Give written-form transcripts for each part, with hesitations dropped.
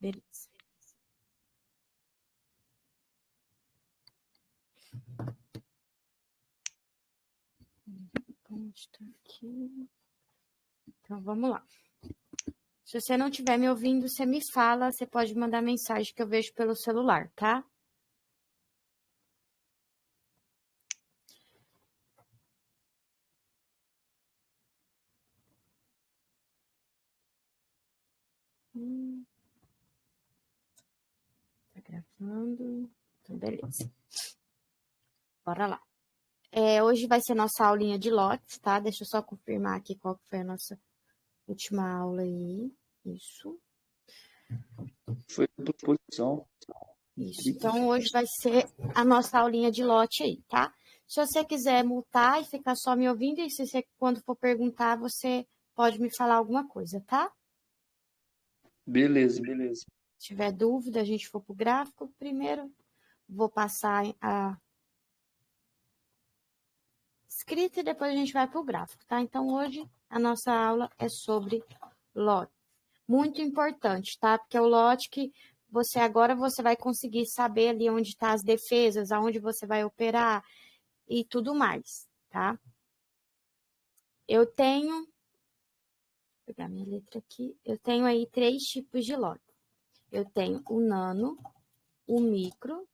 Beleza. Onde tá aqui? Então, vamos lá. Se você não estiver me ouvindo, você me fala, você pode mandar mensagem que eu vejo pelo celular, tá? Tá gravando. Então, beleza. Bora lá. Hoje vai ser nossa aulinha de lotes, tá? Deixa eu só confirmar aqui qual que foi a nossa última aula aí. Isso. Foi a proposição. Isso. Então, hoje vai ser a nossa aulinha de lote aí, tá? Se você quiser mutar e ficar só me ouvindo, e se você, quando for perguntar, você pode me falar alguma coisa, tá? Beleza, beleza. Se tiver dúvida, a gente for pro gráfico. Primeiro, vou passar a escrita e depois a gente vai pro gráfico, tá? Então, hoje, a nossa aula é sobre lote. Muito importante, tá? Porque é o lote que você vai conseguir saber ali onde estão as defesas, aonde você vai operar e tudo mais, tá? Eu tenho, vou pegar minha letra aqui, eu tenho aí 3 tipos de lote. Eu tenho o nano, o micro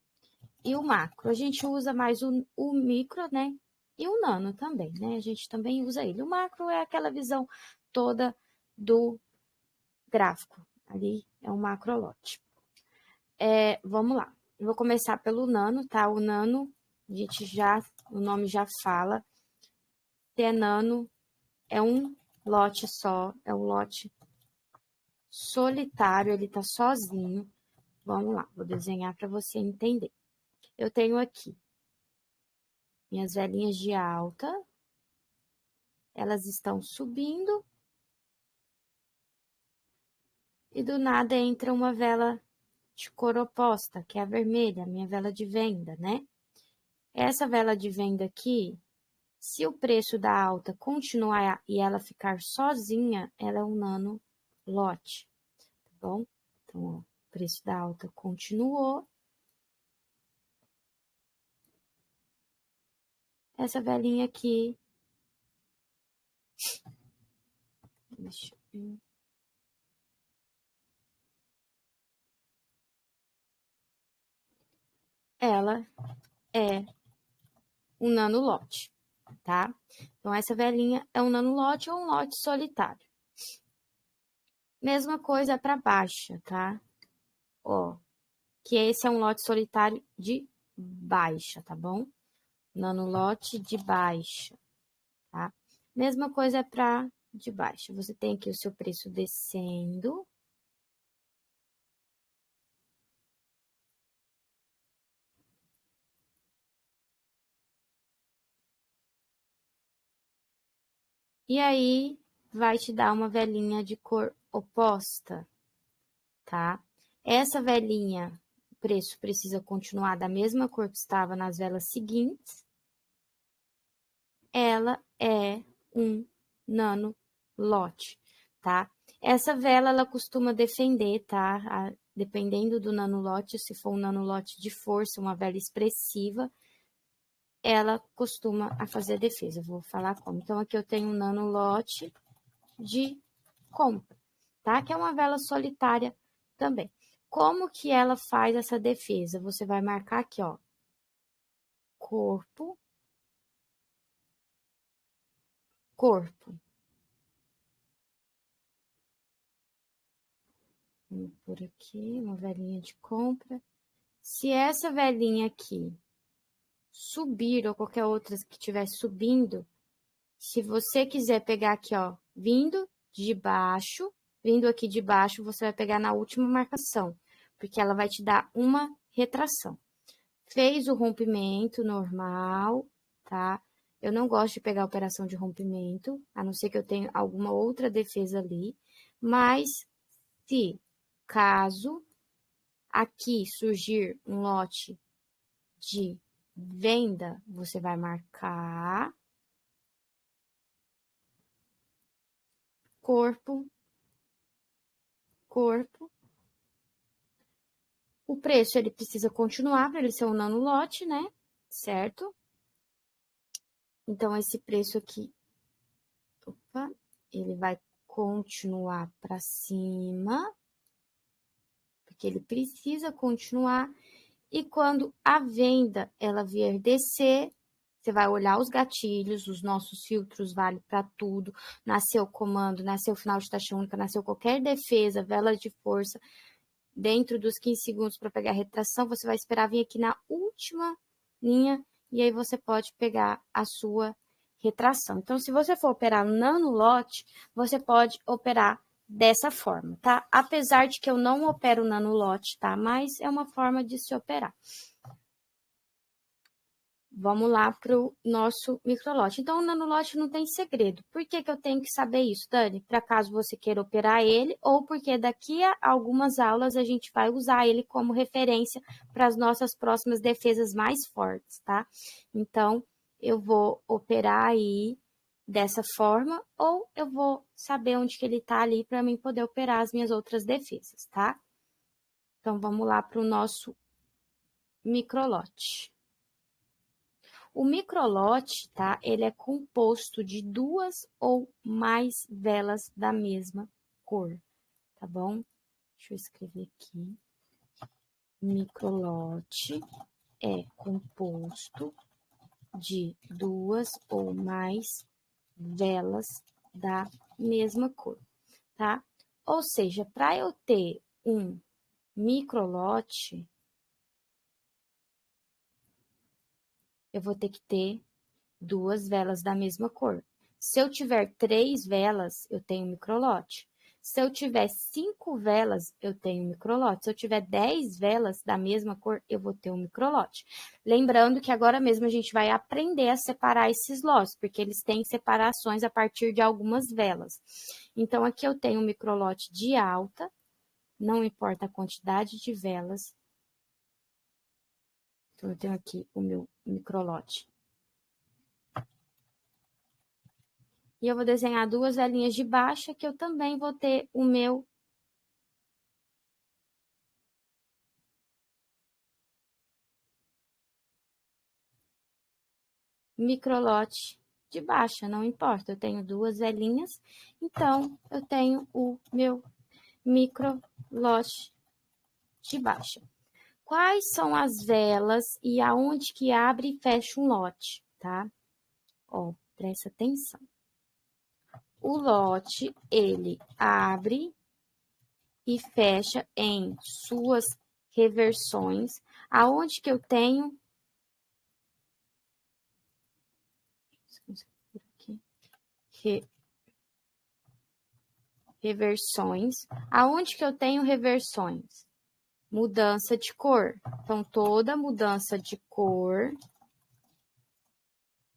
e o macro. A gente usa mais o micro, né? E o nano também, né? A gente também usa ele. O macro é aquela visão toda do gráfico. Ali é um macro lote. Vamos lá. Eu vou começar pelo nano, tá? O nano, o nome já fala. Se é nano, é um lote só, é um lote solitário, ele tá sozinho. Vamos lá, vou desenhar para você entender. Eu tenho aqui minhas velinhas de alta, elas estão subindo e do nada entra uma vela de cor oposta, que é a vermelha, minha vela de venda, né? Essa vela de venda aqui, se o preço da alta continuar e ela ficar sozinha, ela é um nano lote, tá bom? Então, ó, o preço da alta continuou. Essa velinha aqui, deixa eu ver. Ela é um nano lote, tá? Então, essa velinha é um nano lote ou um lote solitário. Mesma coisa para baixa, tá? Ó, que esse é um lote solitário de baixa, tá bom? Nanolote de baixa, tá? Mesma coisa é para de baixa. Você tem aqui o seu preço descendo. E aí, vai te dar uma velinha de cor oposta, tá? Essa velinha, o preço precisa continuar da mesma cor que estava nas velas seguintes. Ela é um nano lote, tá? Essa vela, ela costuma defender, tá? Dependendo do nanolote, se for um nanolote de força, uma vela expressiva, ela costuma a fazer a defesa. Eu vou falar como. Então, aqui eu tenho um nanolote de compra, tá? Que é uma vela solitária também. Como que ela faz essa defesa? Você vai marcar aqui, ó, corpo, corpo. Vamos por aqui, uma velinha de compra. Se essa velinha aqui subir, ou qualquer outra que estiver subindo, se você quiser pegar aqui, ó, vindo aqui de baixo, você vai pegar na última marcação, porque ela vai te dar uma retração. Fez o rompimento normal, tá? Eu não gosto de pegar a operação de rompimento, a não ser que eu tenha alguma outra defesa ali, mas se caso aqui surgir um lote de venda, você vai marcar corpo, corpo, O preço, ele precisa continuar para ele ser um nanolote, né? Certo? Então, esse preço aqui, opa, ele vai continuar para cima, porque ele precisa continuar. E quando a venda, ela vier descer, você vai olhar os gatilhos, os nossos filtros vale para tudo. Nasceu comando, nasceu final de taxa única, nasceu qualquer defesa, vela de força, dentro dos 15 segundos para pegar a retração, você vai esperar vir aqui na última linha e aí você pode pegar a sua retração. Então, se você for operar no nanolote, você pode operar dessa forma, tá? Apesar de que eu não opero nanolote, tá? Mas é uma forma de se operar. Vamos lá para o nosso microlote. Então, o nanolote não tem segredo. Por que eu tenho que saber isso, Dani? Para caso você queira operar ele, ou porque daqui a algumas aulas a gente vai usar ele como referência para as nossas próximas defesas mais fortes, tá? Então, eu vou operar aí dessa forma, ou eu vou saber onde que ele está ali para mim poder operar as minhas outras defesas, tá? Então, vamos lá para o nosso microlote. O microlote, tá? Ele é composto de 2 ou mais velas da mesma cor, tá bom? Deixa eu escrever aqui. Microlote é composto de 2 ou mais velas da mesma cor, tá? Ou seja, para eu ter um microlote, eu vou ter que ter 2 velas da mesma cor. Se eu tiver 3 velas, eu tenho microlote. Se eu tiver 5 velas, eu tenho microlote. Se eu tiver 10 velas da mesma cor, eu vou ter um microlote. Lembrando que agora mesmo a gente vai aprender a separar esses lotes, porque eles têm separações a partir de algumas velas. Então, aqui eu tenho um microlote de alta, não importa a quantidade de velas. Então, eu tenho aqui o meu microlote. E eu vou desenhar 2 velinhas de baixa, que eu também vou ter o meu microlote de baixa, não importa. Eu tenho 2 velinhas, então eu tenho o meu microlote de baixa. Quais são as velas e aonde que abre e fecha um lote, tá? Ó, presta atenção. O lote, ele abre e fecha em suas reversões, aonde que eu tenho reversões. Aonde que eu tenho reversões? Mudança de cor. Então, toda mudança de cor,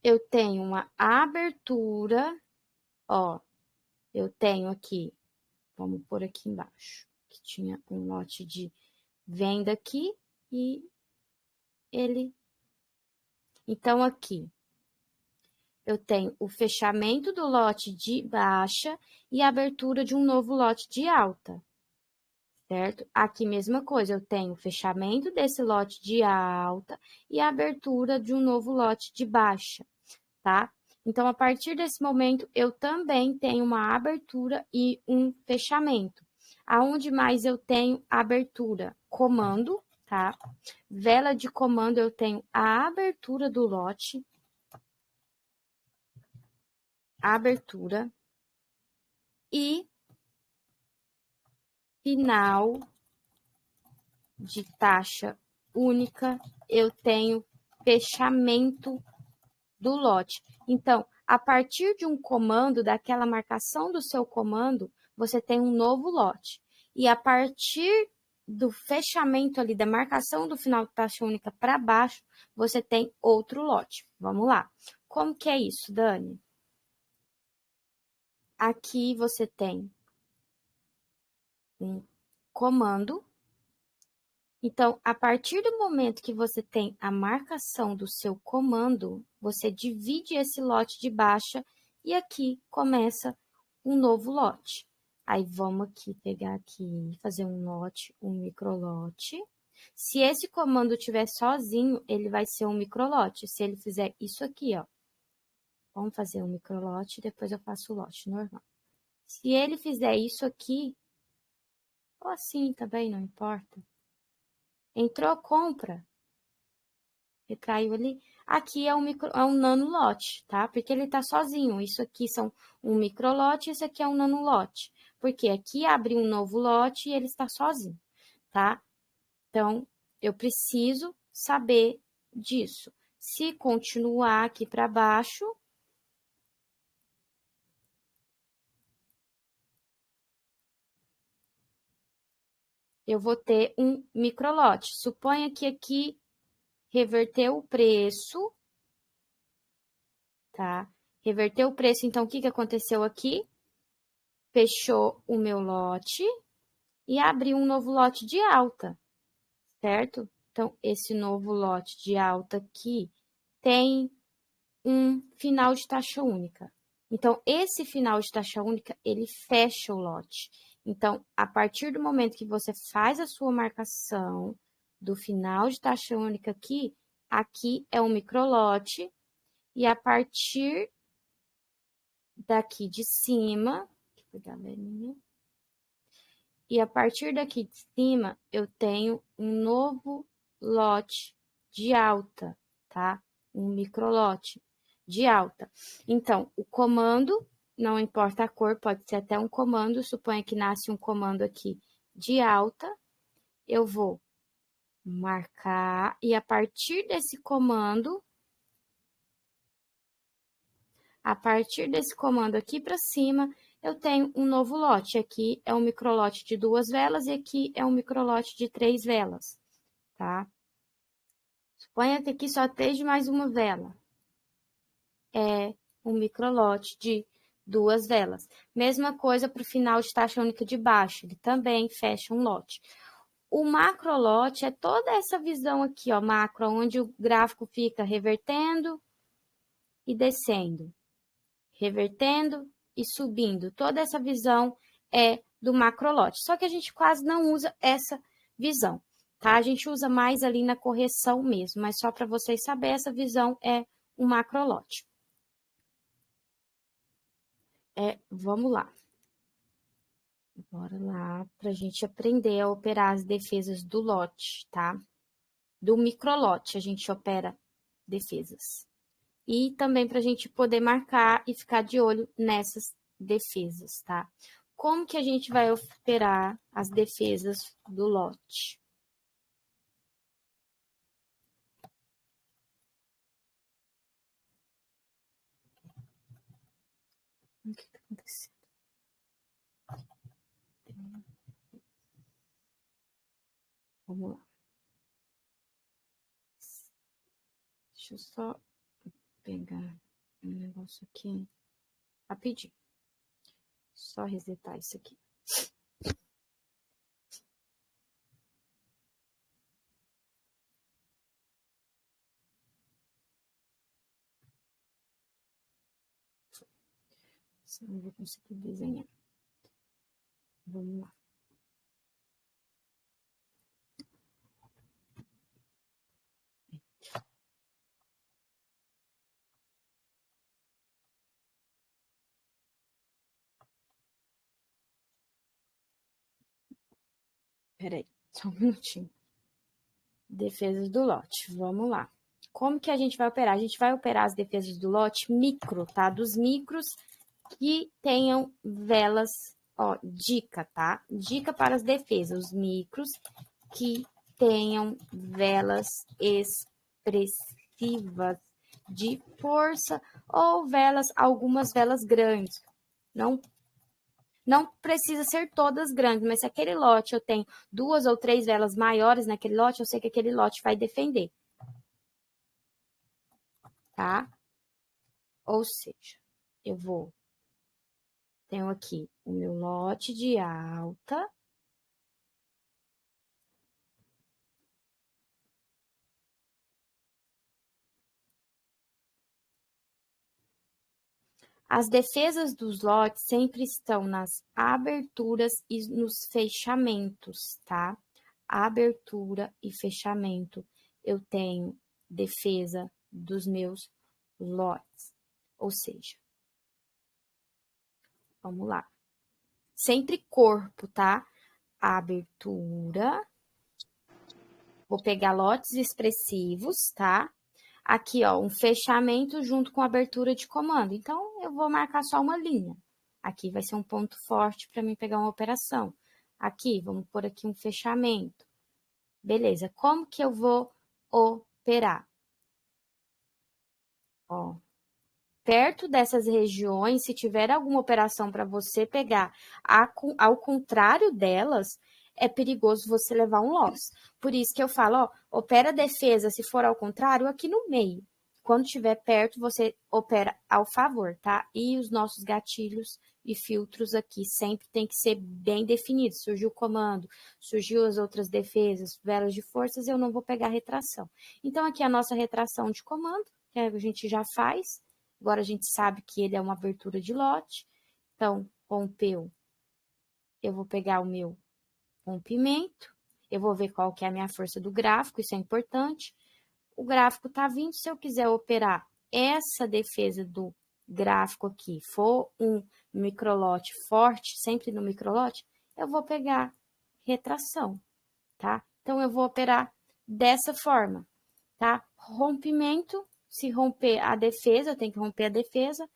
eu tenho uma abertura, ó, eu tenho aqui, vamos pôr aqui embaixo, que tinha um lote de venda aqui e ele... Então, aqui, eu tenho o fechamento do lote de baixa e a abertura de um novo lote de alta, certo? Aqui, mesma coisa, eu tenho o fechamento desse lote de alta e a abertura de um novo lote de baixa, tá? Então, a partir desse momento, eu também tenho uma abertura e um fechamento. Aonde mais eu tenho abertura? Comando, tá? Vela de comando, eu tenho a abertura do lote, abertura e final de taxa única, eu tenho fechamento do lote. Então, a partir de um comando, daquela marcação do seu comando, você tem um novo lote. E a partir do fechamento ali, da marcação do final de taxa única para baixo, você tem outro lote. Vamos lá. Como que é isso, Dani? Aqui você tem um comando. Então, a partir do momento que você tem a marcação do seu comando, você divide esse lote de baixa e aqui começa um novo lote. Aí, vamos aqui pegar aqui, fazer um lote, um microlote. Se esse comando estiver sozinho, ele vai ser um microlote. Se ele fizer isso aqui, ó. Vamos fazer um microlote, depois eu faço o lote normal. Se ele fizer isso aqui, ou assim também, não importa. Entrou compra, retraiu ali. Aqui é um nanolote, tá? Porque ele tá sozinho. Isso aqui são um microlote, esse aqui é um nanolote. Porque aqui abre um novo lote e ele está sozinho, tá? Então, eu preciso saber disso. Se continuar aqui para baixo, eu vou ter um microlote. Suponha que aqui reverteu o preço, tá? Reverteu o preço, então, o que aconteceu aqui? Fechou o meu lote e abriu um novo lote de alta, certo? Então, esse novo lote de alta aqui tem um final de taxa única. Então, esse final de taxa única, ele fecha o lote. Então, a partir do momento que você faz a sua marcação do final de taxa única aqui, aqui é um microlote, e a partir daqui de cima, e a partir daqui de cima, eu tenho um novo lote de alta, tá? Um microlote de alta. Então, o comando, não importa a cor, pode ser até um comando, suponha que nasce um comando aqui de alta, eu vou marcar, e a partir desse comando aqui para cima, eu tenho um novo lote. Aqui é um microlote de 2 velas e aqui é um microlote de 3 velas, tá? Suponha que aqui só esteja mais uma vela. É um microlote de 2 velas. Mesma coisa para o final de taxa única de baixo, ele também fecha um lote. O macrolote é toda essa visão aqui, ó, macro, onde o gráfico fica revertendo e descendo, revertendo e subindo. Toda essa visão é do macrolote. Só que a gente quase não usa essa visão, tá? A gente usa mais ali na correção mesmo, mas só para vocês saberem, essa visão é um macrolote. Vamos lá. Bora lá para a gente aprender a operar as defesas do lote, tá? Do microlote a gente opera defesas. E também para a gente poder marcar e ficar de olho nessas defesas, tá? Como que a gente vai operar as defesas do lote? O que está acontecendo? Vamos lá. Deixa eu só pegar um negócio aqui rapidinho. Só resetar isso aqui. Não vou conseguir desenhar. Vamos lá. Peraí, só um minutinho. Defesas do lote, vamos lá. Como que a gente vai operar? A gente vai operar as defesas do lote micro, tá? Dos micros que tenham velas, ó, dica, tá? Dica para as defesas, os micros que tenham velas expressivas de força ou velas, algumas velas grandes. Não precisa ser todas grandes, mas se aquele lote eu tenho 2 ou 3 velas maiores naquele lote, eu sei que aquele lote vai defender. Tá? Ou seja, tenho aqui o meu lote de alta. As defesas dos lotes sempre estão nas aberturas e nos fechamentos, tá? abertura e fechamento. Eu tenho defesa dos meus lotes. Ou seja, vamos lá. Sempre corpo, tá? A abertura. Vou pegar lotes expressivos, tá? Aqui, ó, um fechamento junto com abertura de comando. Então, eu vou marcar só uma linha. Aqui vai ser um ponto forte para mim pegar uma operação. Aqui, vamos pôr aqui um fechamento. Beleza, como que eu vou operar? Ó, perto dessas regiões, se tiver alguma operação para você pegar ao contrário delas, é perigoso você levar um loss. Por isso que eu falo, ó, opera defesa, se for ao contrário, aqui no meio. Quando estiver perto, você opera ao favor, tá? E os nossos gatilhos e filtros aqui sempre tem que ser bem definidos. Surgiu o comando, surgiu as outras defesas, velas de forças, eu não vou pegar retração. Então, aqui a nossa retração de comando, que a gente já faz. Agora, a gente sabe que ele é uma abertura de lote. Então, rompeu, eu vou pegar o meu rompimento. Eu vou ver qual que é a minha força do gráfico, isso é importante. O gráfico tá vindo, se eu quiser operar essa defesa do gráfico aqui, for um microlote forte, sempre no microlote, eu vou pegar retração, tá? Então, eu vou operar dessa forma, tá? Rompimento, se romper a defesa, eu tenho que romper a defesa.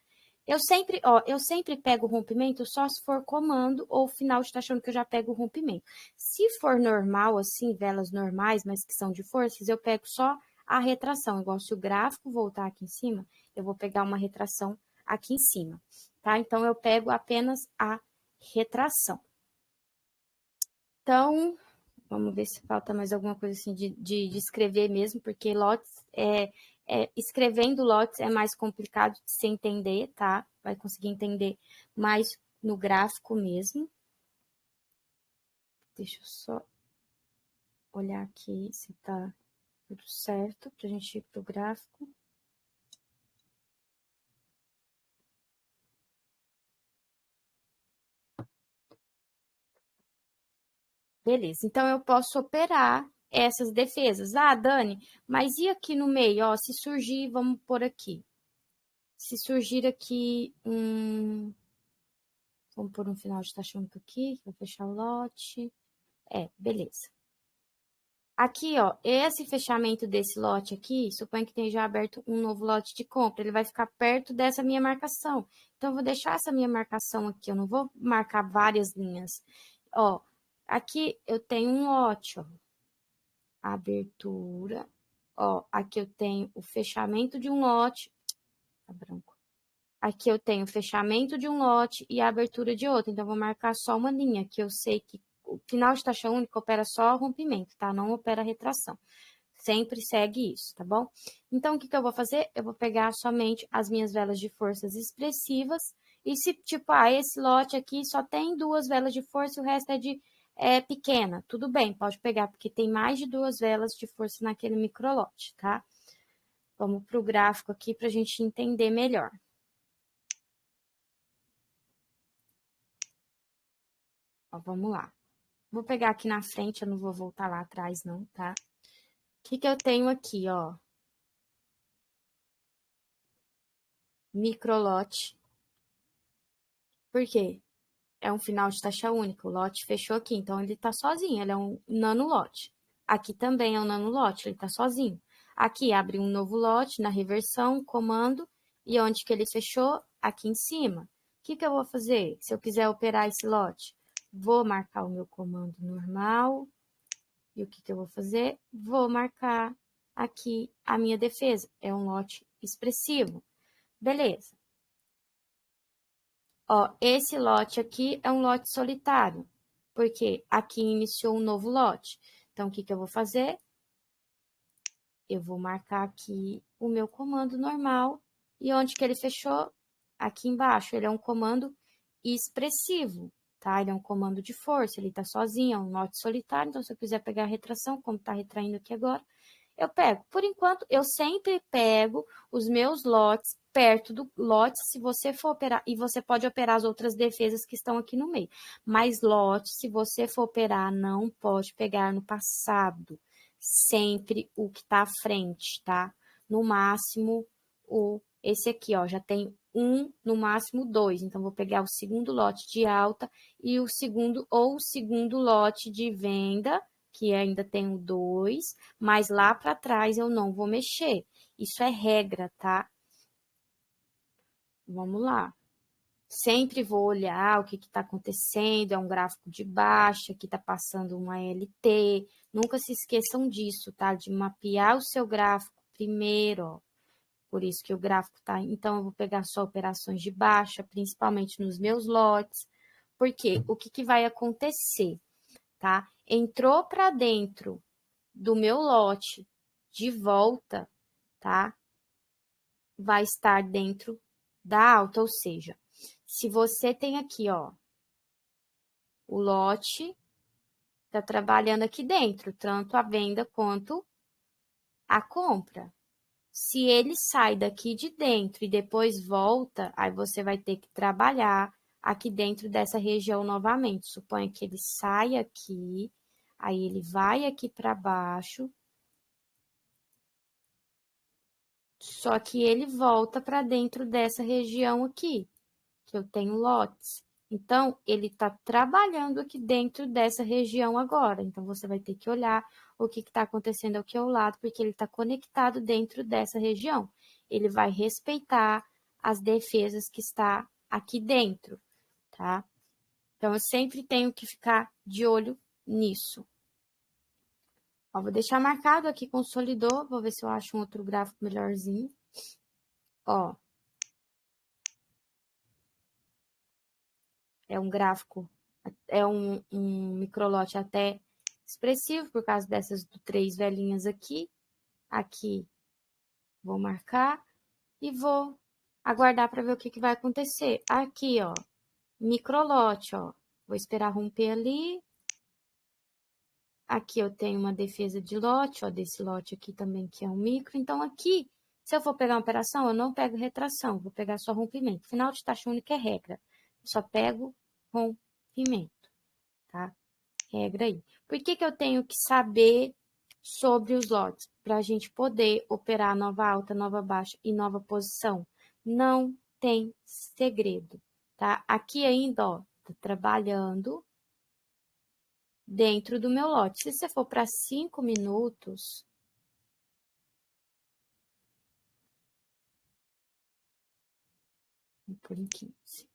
Eu sempre pego o rompimento só se for comando ou final de tá achando que eu já pego o rompimento. Se for normal, assim, velas normais, mas que são de forças, eu pego só a retração. Igual se o gráfico voltar aqui em cima, eu vou pegar uma retração aqui em cima, tá? Então, eu pego apenas a retração. Então, vamos ver se falta mais alguma coisa assim de escrever mesmo, porque lotes escrevendo lotes é mais complicado de se entender, tá? Vai conseguir entender mais no gráfico mesmo. Deixa eu só olhar aqui se tá tudo certo pra gente ir pro gráfico. Beleza, então eu posso operar essas defesas. Ah, Dani, mas e aqui no meio, ó, se surgir, vamos por aqui. Se surgir aqui vamos pôr um final de taxa única aqui, vou fechar o lote. Beleza. Aqui, ó, esse fechamento desse lote aqui, suponho que tenha já aberto um novo lote de compra, ele vai ficar perto dessa minha marcação. Então, eu vou deixar essa minha marcação aqui, eu não vou marcar várias linhas. Ó, aqui eu tenho um lote, ó, abertura, ó, aqui eu tenho o fechamento de um lote, tá branco. Aqui eu tenho o fechamento de um lote e a abertura de outro, então, eu vou marcar só uma linha, que eu sei que o final de taxa única opera só rompimento, tá? Não opera retração. Sempre segue isso, tá bom? Então, o que eu vou fazer? Eu vou pegar somente as minhas velas de forças expressivas. E se, tipo, esse lote aqui só tem 2 velas de força e o resto é pequena. Tudo bem, pode pegar, porque tem mais de 2 velas de força naquele microlote, tá? Vamos pro gráfico aqui pra gente entender melhor. Ó, vamos lá. Vou pegar aqui na frente, eu não vou voltar lá atrás, não, tá? O que eu tenho aqui, ó? Microlote. Por quê? É um final de taxa única, o lote fechou aqui, então ele tá sozinho, ele é um nanolote. Aqui também é um nanolote, ele tá sozinho. Aqui abre um novo lote na reversão, comando, e onde que ele fechou? Aqui em cima. O que eu vou fazer se eu quiser operar esse lote? Vou marcar o meu comando normal. E o que eu vou fazer? Vou marcar aqui a minha defesa. É um lote expressivo. Beleza. Ó, esse lote aqui é um lote solitário, porque aqui iniciou um novo lote. Então, o que eu vou fazer? Eu vou marcar aqui o meu comando normal. E onde que ele fechou? Aqui embaixo. Ele é um comando expressivo, tá? Ele é um comando de força, ele tá sozinho, é um lote solitário. Então, se eu quiser pegar a retração, como tá retraindo aqui agora, eu pego. Por enquanto, eu sempre pego os meus lotes perto do lote, se você for operar, e você pode operar as outras defesas que estão aqui no meio. Mas lote, se você for operar, não pode pegar no passado. Sempre o que está à frente, tá? No máximo, esse aqui, ó, já tem um, no máximo dois. Então, vou pegar o segundo lote de alta e o segundo lote de venda, que ainda tem o 2, mas lá para trás eu não vou mexer. Isso é regra, tá? Vamos lá. Sempre vou olhar o que está acontecendo, é um gráfico de baixa, aqui está passando uma LT. Nunca se esqueçam disso, tá? De mapear o seu gráfico primeiro, ó. Por isso que o gráfico tá... Então, eu vou pegar só operações de baixa, principalmente nos meus lotes. Porque o que vai acontecer, tá? Entrou para dentro do meu lote de volta, tá? Vai estar dentro da alta, ou seja, se você tem aqui, ó, o lote tá trabalhando aqui dentro, tanto a venda quanto a compra. Se ele sai daqui de dentro e depois volta, aí você vai ter que trabalhar aqui dentro dessa região novamente. Suponha que ele sai aqui, aí ele vai aqui para baixo, só que ele volta para dentro dessa região aqui, que eu tenho lotes. Então, ele está trabalhando aqui dentro dessa região agora. Então, você vai ter que olhar o que está acontecendo aqui ao lado, porque ele está conectado dentro dessa região. Ele vai respeitar as defesas que está aqui dentro, tá? Então, eu sempre tenho que ficar de olho nisso. Ó, vou deixar marcado aqui, consolidou. Vou ver se eu acho um outro gráfico melhorzinho. Ó. É um gráfico, é um microlote até expressivo, por causa dessas 3 velhinhas aqui. Aqui, vou marcar e vou aguardar para ver o que vai acontecer. Aqui, ó, microlote, ó. Vou esperar romper ali. Aqui eu tenho uma defesa de lote, ó, desse lote aqui também, que é um micro. Então, aqui, se eu for pegar uma operação, eu não pego retração, vou pegar só rompimento. Final de taxa única é regra. Só pego rompimento, tá? Regra aí. Por que eu tenho que saber sobre os lotes? Para a gente poder operar nova alta, nova baixa e nova posição. Não tem segredo, tá? Aqui ainda, ó, tô trabalhando dentro do meu lote. Se você for para 5 minutos, vou pôr em 15.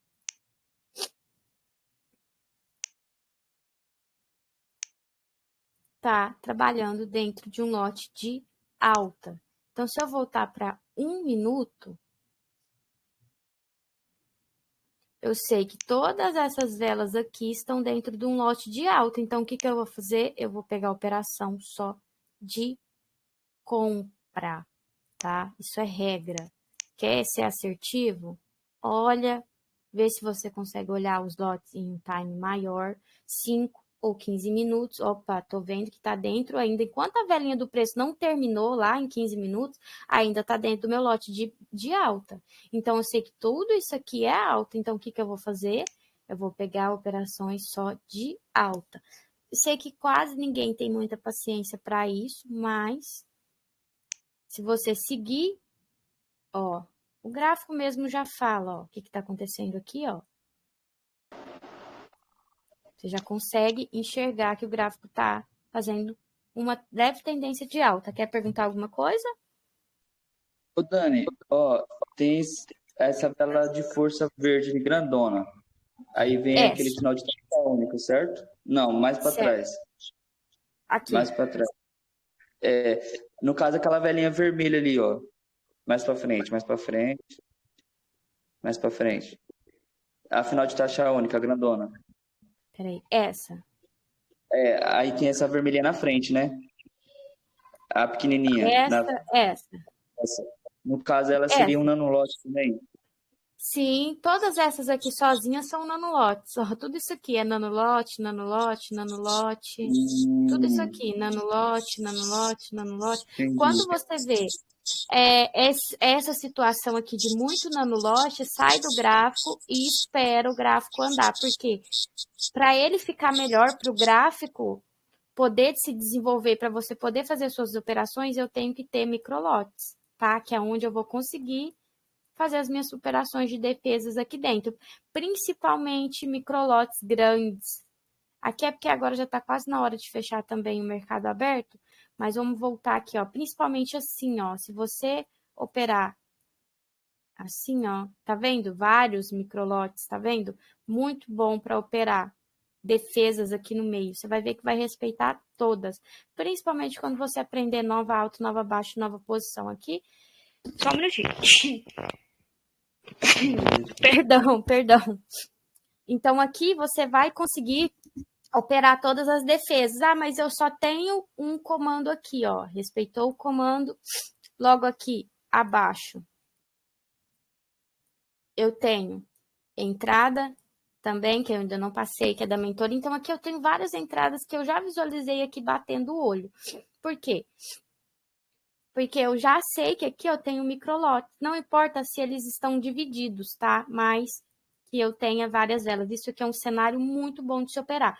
Tá trabalhando dentro de um lote de alta. Então, se eu voltar para 1 minuto, eu sei que todas essas velas aqui estão dentro de um lote de alta. Então, o que eu vou fazer? Eu vou pegar a operação só de compra, tá? Isso é regra. Quer ser assertivo? Olha, vê se você consegue olhar os lotes em um time maior, 5 ou 15 minutos. Opa, tô vendo que tá dentro ainda. Enquanto a velinha do preço não terminou lá em 15 minutos, ainda tá dentro do meu lote de alta. Então, eu sei que tudo isso aqui é alta. Então, o que eu vou fazer? Eu vou pegar operações só de alta. Eu sei que quase ninguém tem muita paciência para isso, mas se você seguir, ó, o gráfico mesmo já fala, ó, o que está acontecendo aqui, ó. Você já consegue enxergar que o gráfico está fazendo uma leve tendência de alta. Quer perguntar alguma coisa? Ô, Dani, ó, tem essa vela de força verde grandona. Aí vem aquele Essa, sinal de taxa única, certo? Não, mais para certo. trás. Aqui. Mais para trás. É, no caso, aquela velinha vermelha ali, ó. Mais para frente, mais para frente. Mais para frente. A final de taxa única, grandona. Peraí, essa. É, aí tem essa vermelhinha na frente, né? A pequenininha. Essa. No caso, ela seria um Essa. nanolote também. Sim, todas essas aqui sozinhas são nanolotes. Ó, tudo isso aqui é nanolote, nanolote, nanolote. Tudo isso Hum, aqui, nanolote, nanolote, nanolote. entendi. Quando você vê essa situação aqui de muito nanolote, sai do gráfico e espera o gráfico andar. Porque para ele ficar melhor, para o gráfico poder se desenvolver, para você poder fazer suas operações, eu tenho que ter microlotes, tá? Que é onde eu vou conseguir fazer as minhas operações de defesas aqui dentro, principalmente microlotes grandes. Aqui é porque agora já está quase na hora de fechar também o mercado aberto, mas vamos voltar aqui, ó, principalmente assim, ó, se você operar assim, ó, tá vendo? Vários microlotes, tá vendo? Muito bom para operar defesas aqui no meio. Você vai ver que vai respeitar todas, principalmente quando você aprender nova alta, nova baixa, nova posição aqui. Só um minutinho. Perdão, perdão. Então aqui você vai conseguir operar todas as defesas. Ah, mas eu só tenho um comando aqui, ó. Respeitou o comando. Logo aqui abaixo eu tenho entrada também, que eu ainda não passei, que é da mentoria. Então aqui eu tenho várias entradas que eu já visualizei aqui batendo o olho. Por quê? Porque eu já sei que aqui eu tenho microlotes. Não importa se eles estão divididos, tá? Mas que eu tenha várias velas. Isso aqui é um cenário muito bom de se operar.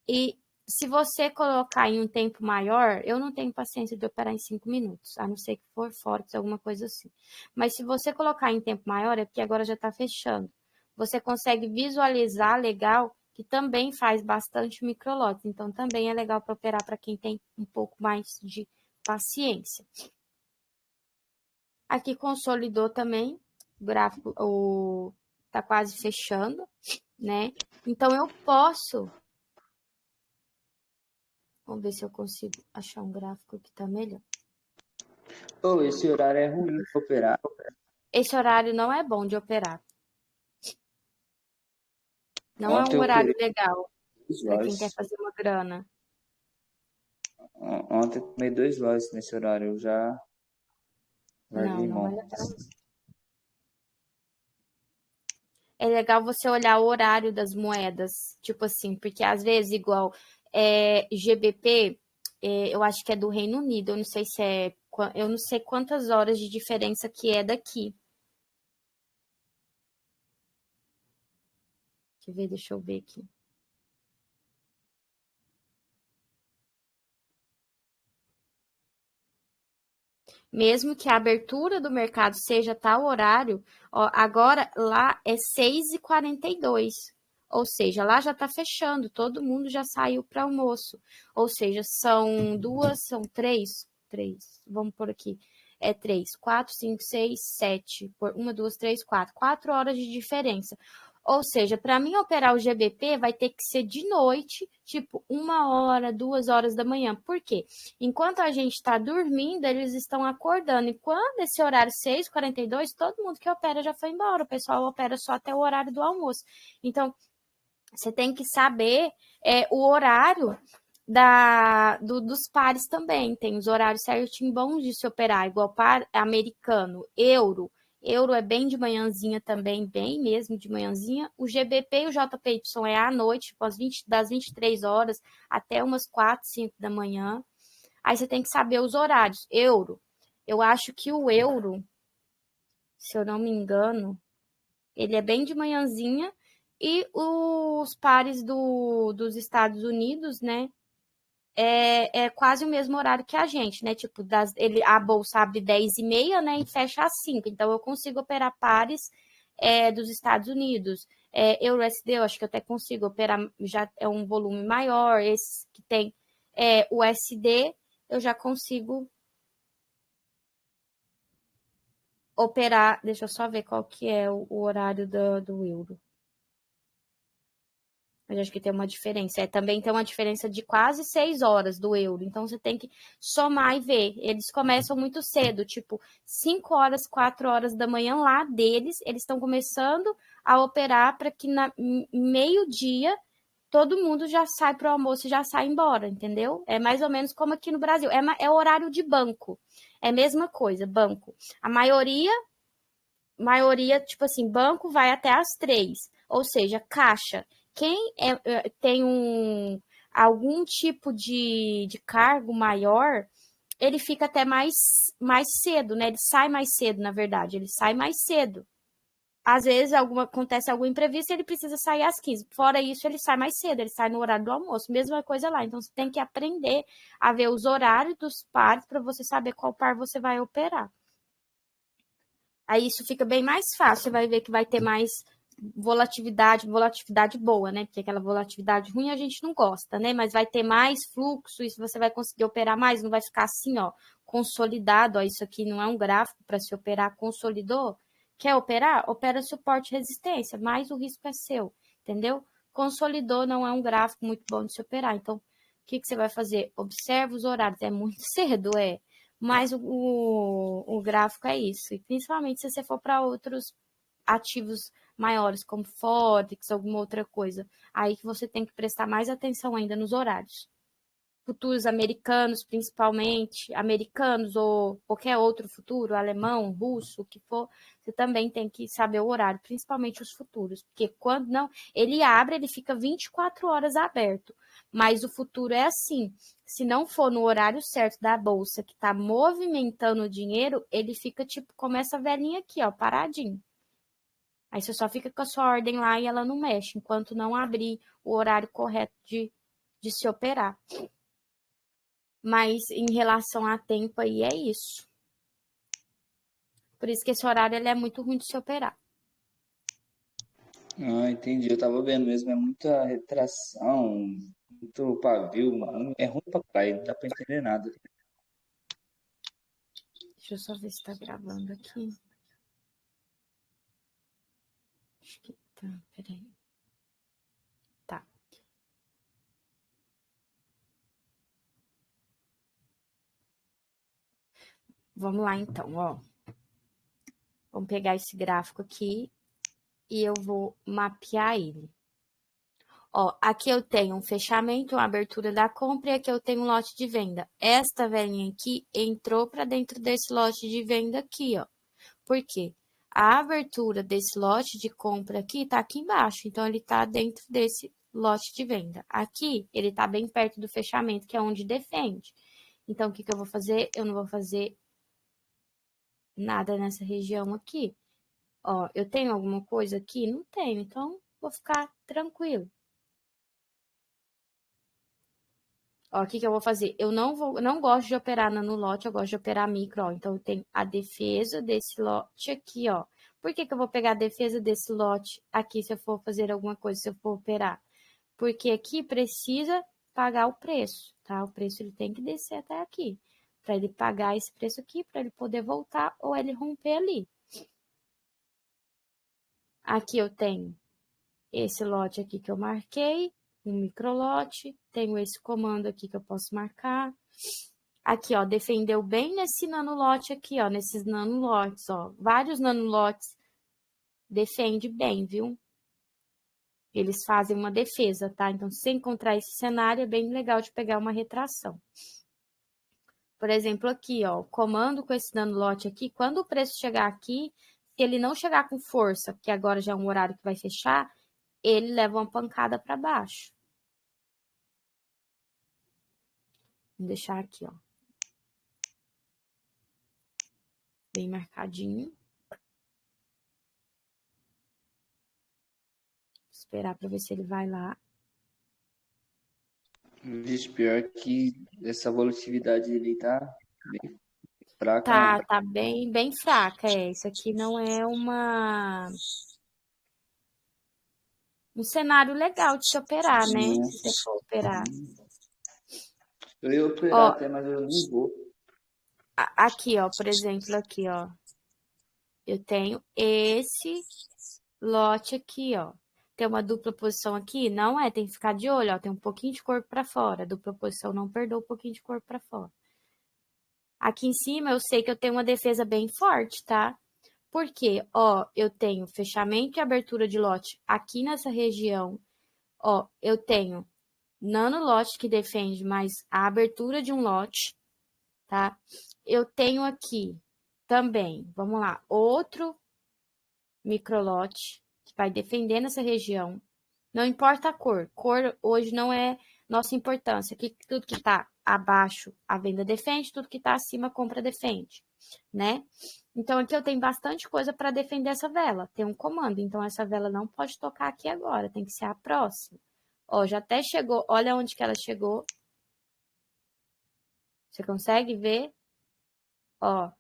E se você colocar em um tempo maior, eu não tenho paciência de operar em 5 minutos, a não ser que for Forex, alguma coisa assim. Mas se você colocar em tempo maior, é porque agora já está fechando. Você consegue visualizar legal, que também faz bastante microlotes. Então, também é legal para operar para quem tem um pouco mais de paciência. Aqui consolidou também, o gráfico tá quase fechando, né? Então eu posso, vamos ver se eu consigo achar um gráfico que tá melhor. Oh, esse horário é ruim para operar. Esse horário não é bom de operar. Não é Ontem um eu horário operei legal 2 para quem quer lojas. fazer uma grana. Ontem eu tomei 2 lojas nesse horário. Eu já Não, larguei não é mão. legal. É legal você olhar o horário das moedas, tipo assim, porque às vezes, igual GBP, eu acho que é do Reino Unido, eu não sei se é, eu não sei quantas horas de diferença que é daqui. Deixa eu ver aqui. Mesmo que a abertura do mercado seja tal horário, ó, agora lá é 6h42. Ou seja, lá já está fechando, todo mundo já saiu para almoço. Ou seja, são três, vamos por aqui. É 3, 4, 5, 6, 7. Por 1, 2, 3, 4. 4 horas de diferença. Ou seja, para mim operar o GBP vai ter que ser de noite, tipo 1 hora, 2 horas da manhã. Por quê? Enquanto a gente está dormindo, eles estão acordando. E quando esse horário 6h42, todo mundo que opera já foi embora. O pessoal opera só até o horário do almoço. Então, você tem que saber o horário dos pares também. Tem os horários certinho bons de se operar, igual par americano, euro. Euro é bem de manhãzinha também, bem mesmo de manhãzinha. O GBP e o JPY é à noite, tipo, das 23 horas até umas 4, 5 da manhã. Aí você tem que saber os horários. Euro. Eu acho que o euro, se eu não me engano, ele é bem de manhãzinha. E os pares dos Estados Unidos, né? É quase o mesmo horário que a gente, né? Tipo, a bolsa abre 10h30, né? E fecha às 5. Então, eu consigo operar pares dos Estados Unidos. Euro-USD, eu acho que eu até consigo operar, já é um volume maior. Esse que tem o USD, eu já consigo operar. Deixa eu só ver qual que é o horário do euro. Mas acho que tem uma diferença. Também tem uma diferença de quase 6 horas do euro. Então você tem que somar e ver. Eles começam muito cedo, tipo 5 horas, 4 horas da manhã lá deles. Eles estão começando a operar para que meio-dia todo mundo já sai para o almoço e já sai embora, entendeu? É mais ou menos como aqui no Brasil. É o horário de banco. É a mesma coisa, banco. A maioria maioria, tipo assim, banco vai até as 3. Ou seja, caixa. Quem tem algum tipo de cargo maior, ele fica até mais cedo, né? Ele sai mais cedo, na verdade. Ele sai mais cedo. Às vezes acontece algum imprevisto e ele precisa sair às 15. Fora isso, ele sai mais cedo, ele sai no horário do almoço. Mesma coisa lá. Então, você tem que aprender a ver os horários dos pares para você saber qual par você vai operar. Aí isso fica bem mais fácil. Você vai ver que vai ter mais volatilidade boa, né? Porque aquela volatilidade ruim a gente não gosta, né? Mas vai ter mais fluxo, isso você vai conseguir operar mais, não vai ficar assim, ó, consolidado. Ó, isso aqui não é um gráfico para se operar, consolidou. Quer operar? Opera suporte e resistência, mas o risco é seu, entendeu? Consolidou não é um gráfico muito bom de se operar. Então, o que você vai fazer? Observa os horários. É muito cedo, é. Mas o gráfico é isso. E principalmente se você for para outros ativos maiores, como Forex, alguma outra coisa. Aí que você tem que prestar mais atenção ainda nos horários. Futuros americanos, principalmente, americanos ou qualquer outro futuro, alemão, russo, o que for, você também tem que saber o horário, principalmente os futuros, porque quando não, ele abre, ele fica 24 horas aberto, mas o futuro é assim, se não for no horário certo da bolsa que está movimentando o dinheiro, ele fica tipo como essa velhinha aqui, ó, paradinho. Aí você só fica com a sua ordem lá e ela não mexe, enquanto não abrir o horário correto de se operar. Mas em relação a tempo aí é isso. Por isso que esse horário ele é muito ruim de se operar. Ah, entendi. Eu tava vendo mesmo, é muita retração, muito pavio, é ruim pra caralho, não dá pra entender nada. Deixa eu só ver se tá gravando aqui. Acho que tá, peraí. Tá. Vamos lá então, ó. Vamos pegar esse gráfico aqui e eu vou mapear ele. Ó, aqui eu tenho um fechamento, uma abertura da compra e aqui eu tenho um lote de venda. Esta velhinha aqui entrou para dentro desse lote de venda aqui, ó. Por quê? A abertura desse lote de compra aqui tá aqui embaixo, então ele tá dentro desse lote de venda. Aqui, ele tá bem perto do fechamento, que é onde defende. Então, o que eu vou fazer? Eu não vou fazer nada nessa região aqui. Ó, eu tenho alguma coisa aqui? Não tenho, então vou ficar tranquilo. Ó, o que eu vou fazer? Eu não gosto de operar no lote, eu gosto de operar micro, ó. Então, eu tenho a defesa desse lote aqui, ó. Por que eu vou pegar a defesa desse lote aqui se eu for fazer alguma coisa, se eu for operar? Porque aqui precisa pagar o preço, tá? O preço ele tem que descer até aqui, para ele pagar esse preço aqui, para ele poder voltar ou ele romper ali. Aqui eu tenho esse lote aqui que eu marquei, um microlote, tenho esse comando aqui que eu posso marcar. Aqui, ó, defendeu bem nesse nanolote aqui, ó, nesses nanolotes, ó. Vários nanolotes defende bem, viu? Eles fazem uma defesa, tá? Então, se encontrar esse cenário, é bem legal de pegar uma retração. Por exemplo, aqui, ó, o comando com esse nanolote aqui, quando o preço chegar aqui, se ele não chegar com força, que agora já é um horário que vai fechar, ele leva uma pancada para baixo. Vou deixar aqui, ó. Bem marcadinho. Esperar para ver se ele vai lá. Vixe, pior que essa volatilidade dele tá bem fraca, né? Tá bem fraca, é. Isso aqui não é um cenário legal de se operar, né? Não. Se você for operar. Eu ia operar Ó, até, mas eu não vou. aqui, ó, por exemplo, aqui, ó. Eu tenho esse lote aqui, ó. Tem uma dupla posição aqui? Não é, tem que ficar de olho, ó. Tem um pouquinho de corpo para fora. Dupla posição não perdoa um pouquinho de corpo para fora. Aqui em cima eu sei que eu tenho uma defesa bem forte, tá? Porque, ó, eu tenho fechamento e abertura de lote aqui nessa região. Ó, eu tenho nanolote que defende mais a abertura de um lote, tá? Eu tenho aqui também, vamos lá, outro microlote, que vai defendendo essa região. Não importa a cor. Cor hoje não é nossa importância. Tudo que está abaixo, a venda defende, tudo que está acima, a compra defende, né? Então, aqui eu tenho bastante coisa para defender essa vela. Tem um comando, então essa vela não pode tocar aqui agora, tem que ser a próxima. Ó, já até chegou, olha onde que ela chegou. Você consegue ver? Ó,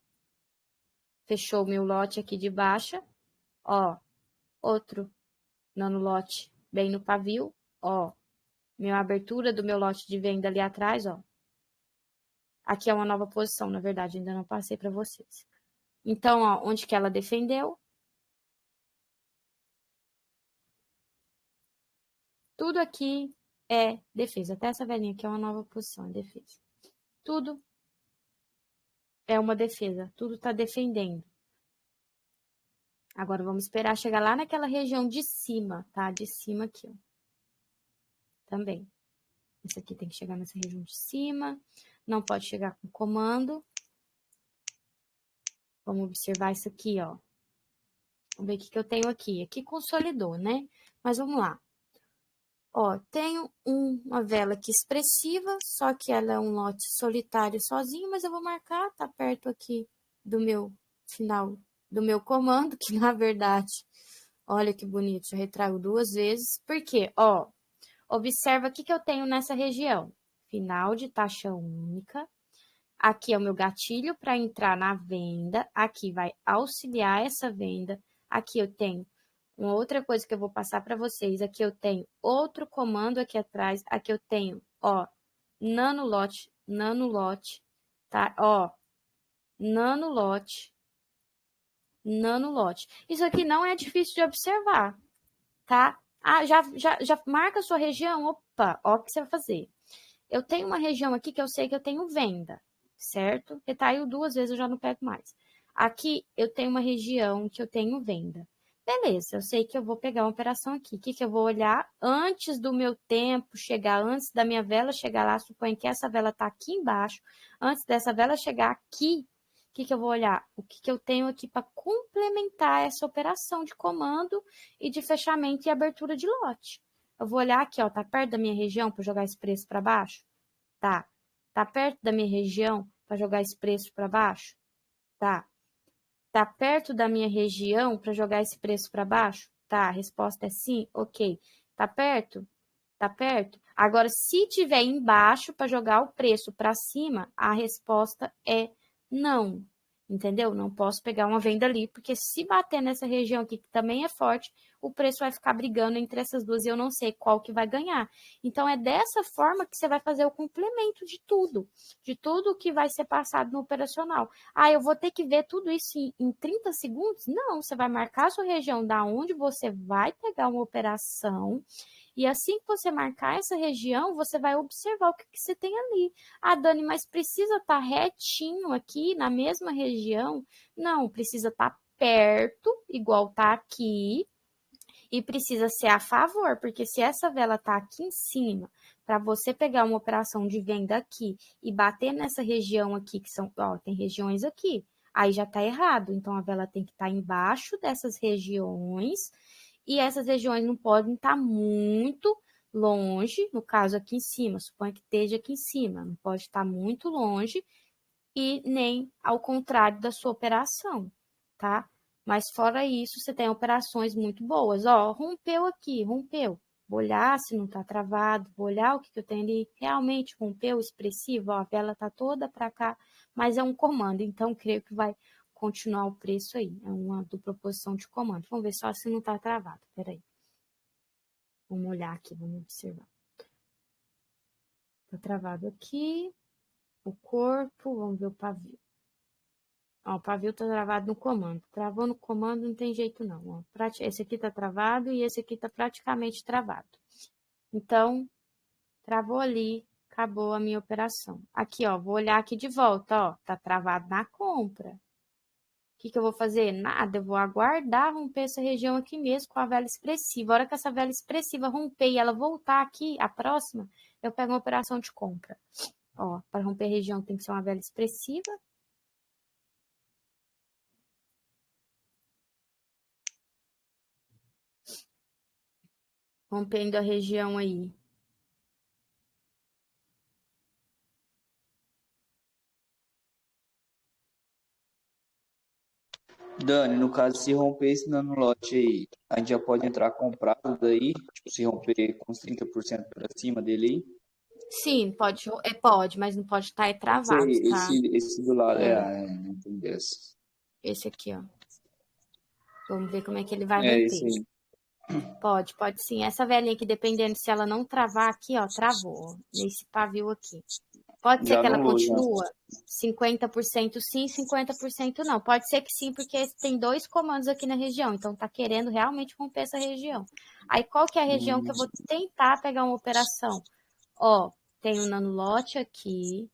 fechou o meu lote aqui de baixa. Ó, outro nanolote bem no pavio. Ó, minha abertura do meu lote de venda ali atrás, ó. Aqui é uma nova posição, na verdade, ainda não passei para vocês. Então, ó, onde que ela defendeu? Tudo aqui é defesa. Até essa velhinha aqui é uma nova posição, é defesa. Tudo é uma defesa. Tudo está defendendo. Agora, vamos esperar chegar lá naquela região de cima, tá? De cima aqui, ó. Também. Esse aqui tem que chegar nessa região de cima. Não pode chegar com comando. Vamos observar isso aqui, ó. Vamos ver o que eu tenho aqui. Aqui consolidou, né? Mas vamos lá. Ó, tenho uma vela aqui expressiva, só que ela é um lote solitário sozinho, mas eu vou marcar, tá perto aqui do meu final, do meu comando, que na verdade, olha que bonito, eu retrago 2 vezes. Por quê? Ó, observa o que eu tenho nessa região. Final de taxa única. Aqui é o meu gatilho para entrar na venda. Aqui vai auxiliar essa venda. Aqui eu tenho uma outra coisa que eu vou passar para vocês. Aqui eu tenho outro comando aqui atrás. Aqui eu tenho, ó, nanolote, tá? Ó, nanolote, nanolote. Isso aqui não é difícil de observar, tá? Ah, já marca a sua região? Opa, ó o que você vai fazer. Eu tenho uma região aqui que eu sei que eu tenho venda, certo? Retraiu 2 vezes, eu já não pego mais. Aqui eu tenho uma região que eu tenho venda. Beleza, eu sei que eu vou pegar uma operação aqui. O que eu vou olhar antes do meu tempo chegar, antes da minha vela chegar lá, suponho que essa vela está aqui embaixo. Antes dessa vela chegar aqui, o que eu vou olhar? O que eu tenho aqui para complementar essa operação de comando e de fechamento e abertura de lote. Eu vou olhar aqui, ó, tá perto da minha região para jogar esse preço para baixo? Tá. Tá perto da minha região para jogar esse preço para baixo? Tá. Tá perto da minha região para jogar esse preço para baixo? Tá. A resposta é sim? Ok. Tá perto? Tá perto? Agora, se tiver embaixo para jogar o preço para cima, a resposta é não. Entendeu? Não posso pegar uma venda ali, porque se bater nessa região aqui, que também é forte, o preço vai ficar brigando entre essas duas e eu não sei qual que vai ganhar. Então, é dessa forma que você vai fazer o complemento de tudo que vai ser passado no operacional. Ah, eu vou ter que ver tudo isso em 30 segundos? Não, você vai marcar a sua região da onde você vai pegar uma operação. E assim que você marcar essa região, você vai observar o que você tem ali. Ah, Dani, mas precisa estar retinho aqui na mesma região? Não, precisa estar perto, igual tá aqui, e precisa ser a favor, porque se essa vela tá aqui em cima, para você pegar uma operação de venda aqui e bater nessa região aqui, que são, ó, tem regiões aqui, aí já tá errado. Então, a vela tem que estar embaixo dessas regiões, e essas regiões não podem estar muito longe, no caso aqui em cima, suponha que esteja aqui em cima, não pode estar muito longe e nem ao contrário da sua operação, tá? Mas fora isso, você tem operações muito boas. Ó, rompeu aqui, rompeu. Vou olhar se não tá travado, vou olhar o que eu tenho ali. Realmente rompeu expressivo, ó, a vela tá toda para cá, mas é um comando, então creio que vai continuar o preço aí. É uma dupla posição de comando. Vamos ver só se não tá travado. Peraí. Vamos olhar aqui, vamos observar. Tá travado aqui. O corpo, vamos ver o pavio. Ó, o pavio tá travado no comando. Travou no comando, não tem jeito não. Ó, esse aqui tá travado e esse aqui tá praticamente travado. Então, travou ali, acabou a minha operação. Aqui, ó, vou olhar aqui de volta, ó, tá travado na compra. O que eu vou fazer? Nada, eu vou aguardar romper essa região aqui mesmo com a vela expressiva. A hora que essa vela expressiva romper e ela voltar aqui, a próxima, eu pego uma operação de compra. Ó, para romper a região tem que ser uma vela expressiva. rompendo a região aí. Dani, no caso, se romper esse nanolote aí, a gente já pode entrar comprado daí, tipo, se romper com uns 30% para cima dele aí. Sim, pode, mas não pode estar Esse travado, aí, tá? esse do lado, não tem dessa. Esse aqui, ó. Vamos ver como é que ele vai É, esse romper. aí. Pode sim. Essa velhinha aqui, dependendo se ela não travar aqui, ó, travou, ó, nesse pavio aqui. Pode ser Já que ela anulou, já. continue 50% sim, 50% não. Pode ser que sim, porque tem dois comandos aqui na região, então tá querendo realmente romper essa região. Aí qual que é a região que eu vou tentar pegar uma operação? Ó, tem o nanolote aqui,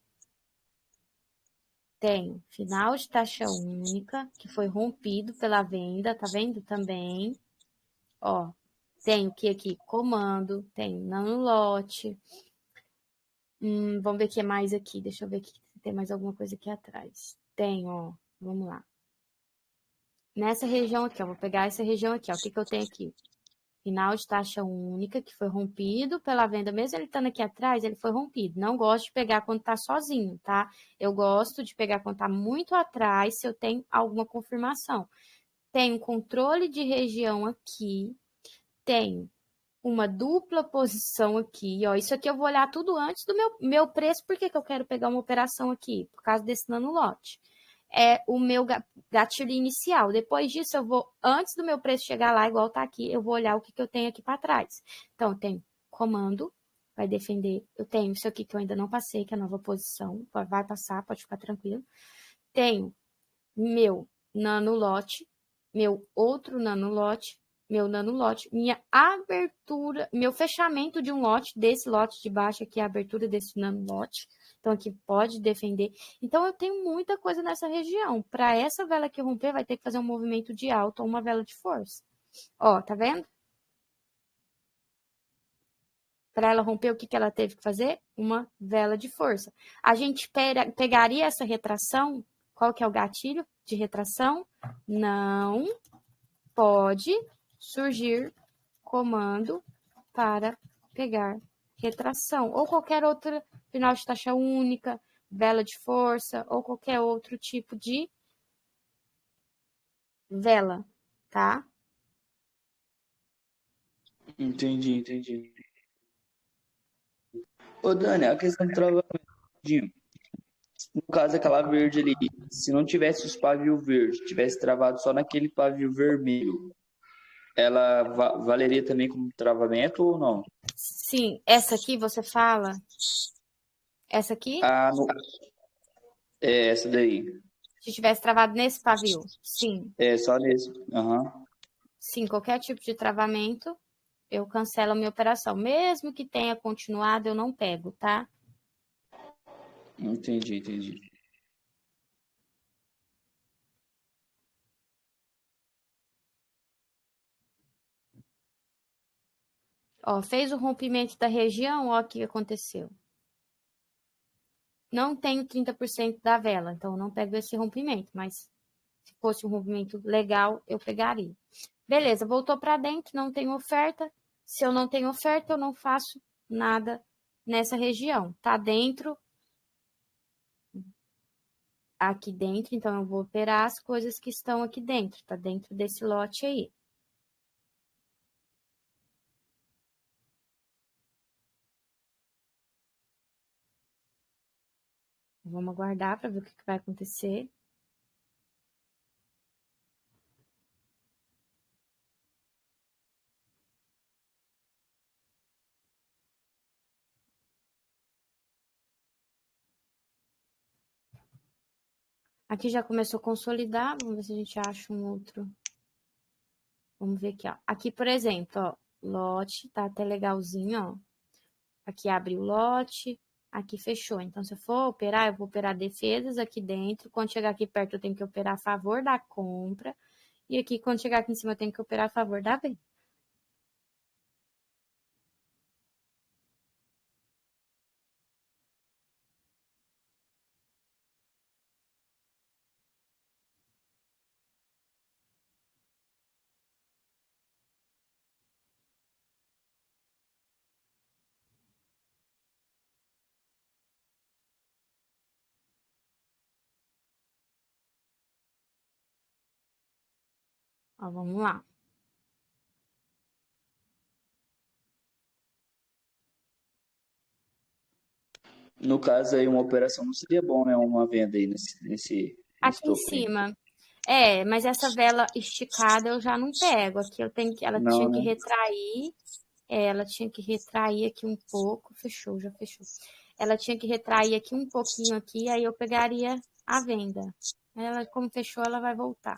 tem final de taxa única, que foi rompido pela venda, tá vendo também? Ó, tem o que aqui? Comando, tem nanolote. Vamos ver o que é mais aqui. Deixa eu ver aqui se tem mais alguma coisa aqui atrás. Tem, ó. Vamos lá. Nessa região aqui, ó. Vou pegar essa região aqui, ó. O que que eu tenho aqui? Final de taxa única, que foi rompido pela venda. Mesmo ele estando aqui atrás, ele foi rompido. Não gosto de pegar quando tá sozinho, tá? Eu gosto de pegar quando tá muito atrás, se eu tenho alguma confirmação. Tenho controle de região aqui. Tenho uma dupla posição aqui, ó. Isso aqui eu vou olhar tudo antes do meu preço. Por que que eu quero pegar uma operação aqui? Por causa desse nanolote. É o meu gatilho inicial. Depois disso, eu vou, antes do meu preço chegar lá, igual tá aqui, eu vou olhar o que que eu tenho aqui para trás. Então, eu tenho comando, vai defender. Eu tenho isso aqui que eu ainda não passei, que é a nova posição. Vai passar, pode ficar tranquilo. Tenho meu nanolote, meu outro nanolote, meu nanolote, minha abertura, meu fechamento de um lote, desse lote de baixo aqui, a abertura desse nanolote. Então, aqui pode defender. Então, eu tenho muita coisa nessa região. Para essa vela que romper, vai ter que fazer um movimento de alta ou uma vela de força. Ó, tá vendo? Para ela romper, o que que ela teve que fazer? Uma vela de força. A gente pegaria essa retração. Qual que é o gatilho de retração? Não pode surgir comando para pegar retração ou qualquer outra final de taxa única, vela de força ou qualquer outro tipo de vela, tá? Entendi, entendi. Ô, Dani, a questão do travamento, no caso, aquela verde ali, se não tivesse os pavio verde, tivesse travado só naquele pavio vermelho, ela valeria também como travamento ou não? Sim, essa aqui você fala, essa aqui, Ah, é essa daí. se tivesse travado nesse pavio, sim, É só nesse. Aham. sim, qualquer tipo de travamento, eu cancelo a minha operação. Mesmo que tenha continuado, eu não pego, tá? Entendi, entendi. Ó, fez o rompimento da região, ó, o que aconteceu. Não tenho 30% da vela, então eu não pego esse rompimento, mas se fosse um rompimento legal, eu pegaria. Beleza, voltou para dentro, não tem oferta. Se eu não tenho oferta, eu não faço nada nessa região. Tá dentro, aqui dentro, então eu vou operar as coisas que estão aqui dentro, tá dentro desse lote aí. Vamos aguardar para ver o que vai acontecer. Aqui já começou a consolidar, vamos ver se a gente acha um outro. Vamos ver aqui, ó. Aqui, por exemplo, ó, lote, tá até legalzinho, ó. Aqui abre o lote, aqui fechou. Então, se eu for operar, eu vou operar defesas aqui dentro. Quando chegar aqui perto, eu tenho que operar a favor da compra. E aqui, quando chegar aqui em cima, eu tenho que operar a favor da venda. Ó, vamos lá. No caso aí, uma operação não seria bom, né? Uma venda aí nesse Aqui em topo aí. cima. Mas essa vela esticada eu já não pego. Aqui eu tenho que, ela Não, tinha que né? retrair. Ela tinha que retrair aqui um pouco. Fechou, já fechou. Ela tinha que retrair aqui um pouquinho aqui, aí eu pegaria a venda. Ela, como fechou, ela vai voltar.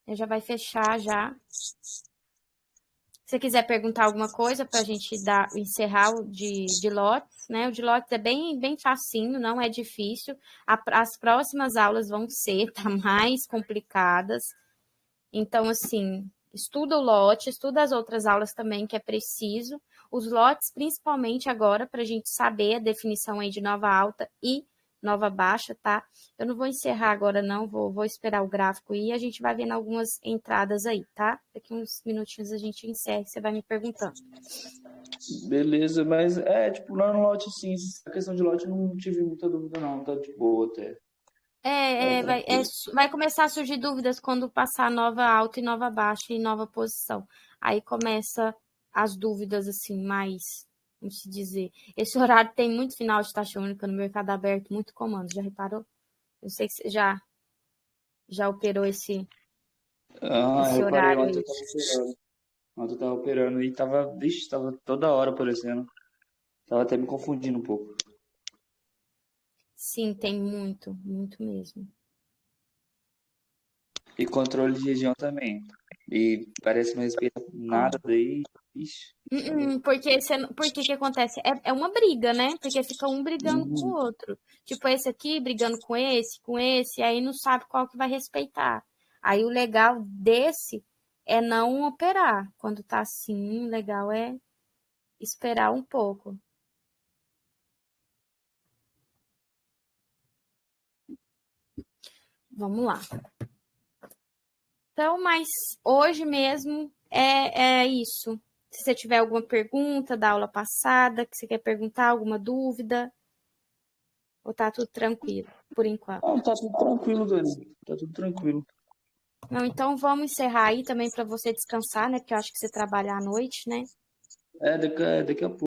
Já vai fechar já. Se você quiser perguntar alguma coisa para a gente encerrar o de lotes, né? O de lotes é bem facinho, não é difícil. As próximas aulas vão ser tá, mais complicadas. Então, assim, estuda o lote, estuda as outras aulas também, que é preciso. Os lotes, principalmente agora, para a gente saber a definição aí de nova alta e nova baixa, tá? Eu não vou encerrar agora, não, vou esperar o gráfico e a gente vai vendo algumas entradas aí, tá? Daqui uns minutinhos a gente encerra, você vai me perguntando. Beleza, mas tipo, lá no lote, sim, a questão de lote eu não tive muita dúvida, não, tá de boa até. Tranquilo. Vai começar a surgir dúvidas quando passar nova alta e nova baixa e nova posição. Aí começa as dúvidas, assim, mais, como se dizer. Esse horário tem muito final de taxa única no mercado aberto, muito comando, já reparou? Eu sei que você já operou esse Eu reparei horário ontem, aí. eu tava operando. Ontem eu tava operando e tava toda hora aparecendo. Tava até me confundindo um pouco. Sim, tem muito, muito mesmo. E controle de região também. E parece que não respeita Ó. nada daí. Ixi, isso é louco. Porque que acontece? É uma briga, né? Porque fica um brigando com o Uhum. outro. Tipo, esse aqui brigando com esse, aí não sabe qual que vai respeitar. Aí o legal desse é não operar. Quando tá assim, o legal é esperar um pouco. Vamos lá. Então, mas hoje mesmo é isso. Se você tiver alguma pergunta da aula passada, que você quer perguntar, alguma dúvida, ou tá tudo tranquilo, por enquanto. Não, tá tudo tranquilo, Dani. Tá tudo tranquilo. Não, então vamos encerrar aí também para você descansar, né? Porque eu acho que você trabalha à noite, né? Daqui a pouco.